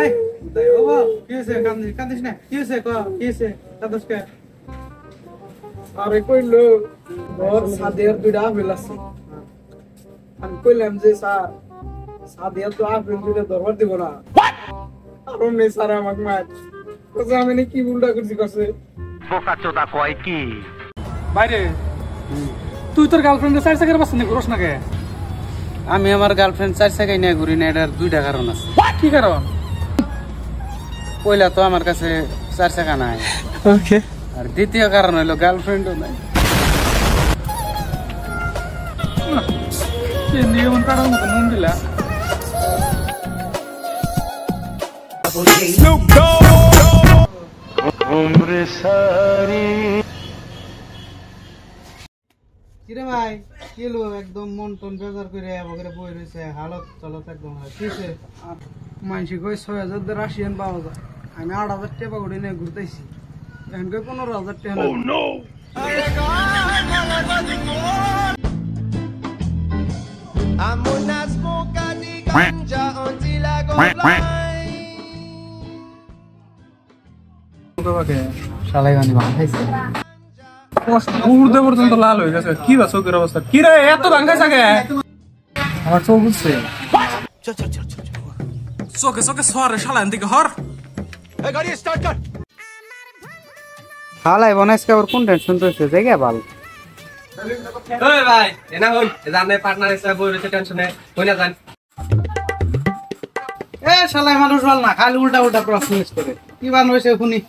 এই বাবা কি হইছে কান্দিস না কি হইছে কি হইছে কাঁদিস কে আরে কইলো ওর সাদের দুইটা আপেল আছে আমি কইলাম যে স্যার সাদের তো আপেল দুইটা দরবার দিব না আর অমনি স্যার আমাকে মার কোথাও আমি কি উল্টা করছি করছে বোকা চোদা কয় কি বাইরে তুই তোর গার্লফ্রেন্ডের 4 চাকার বাসে নিয়ে ঘুরস না কে? আমি আমার গার্লফ্রেন্ড 4 চাকায় নিয়ে ঘুরি না, এটার দুইটা কারণ আছে। কি কারণ? পয়লা তো আমার কাছে 4 চাকা নাই, ওকে। আর দ্বিতীয় কারণ হলো গার্লফ্রেন্ডও নাই। নিয়ম কারণ মতো মন দিলা। কিরে ভাই কি হলো একদম মন টন বেজার করে বগরে বই রইছে, হালত চলত একদম কিছে? মানসি কই 6000 দিয়ে রাশিয়ান পাওয়া যায়, আমি 8000 টাকা করে নিয়ে ঘুরতেছি, এখন কই 15000 টাকা। Oh no I'm una smoker de ganja until I go blind. শালাই গানি ভাঙ খাইছে। উড়তে পর্যন্ত লাল হয়ে গেছে। কি বা চোখের অবস্থা? কি রে এত ভাঙা থাকে? আমার চোখ বুঝছে। চোখে চোখে সরে শালান দিকে হর। Hey, गाड़ी start कर. শালাই বনাইছে আবার কোন টেনশন রইছে জায়গা ভালো। ওই ভাই এনা হন জানে পার্টনার হিসেবে বই রয়েছে টেনশনে কই না জান এ শালাই মানুষ বল না, খালি উল্টা উল্টা প্রশ্ন করে কি বান হইছে শুনি।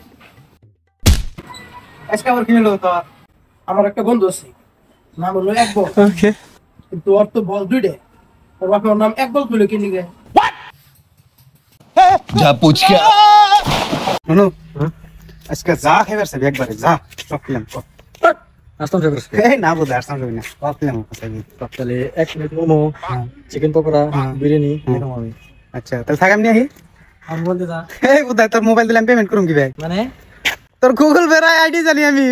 আজকে আবার কি হলো তো? আমার একটা বন্ধু আছে, নাম হলো একবল। ওকে। কিন্তু ওর তো বল দুইটা, ওর বাপের নাম একবল তুলে কিনে গে। जा पूछ क्या শুনো আজকে যা খাইবার সব একবারে যা সব খেলাম। আসতাম যাবে। এই না বুঝা আসতাম যাবি না, সব খেলাম সবই। তাহলে 1 প্লেট মোমো, চিকেন পকোড়া, বিরিয়ানি এরকম হবে। আচ্ছা তাহলে থাকাম নি আহি। আমি বলতে দা এই বুঝা তোর মোবাইল দিলাম পেমেন্ট করুম কি ভাই? মানে তোর গুগল পে আইডি জানি আমি।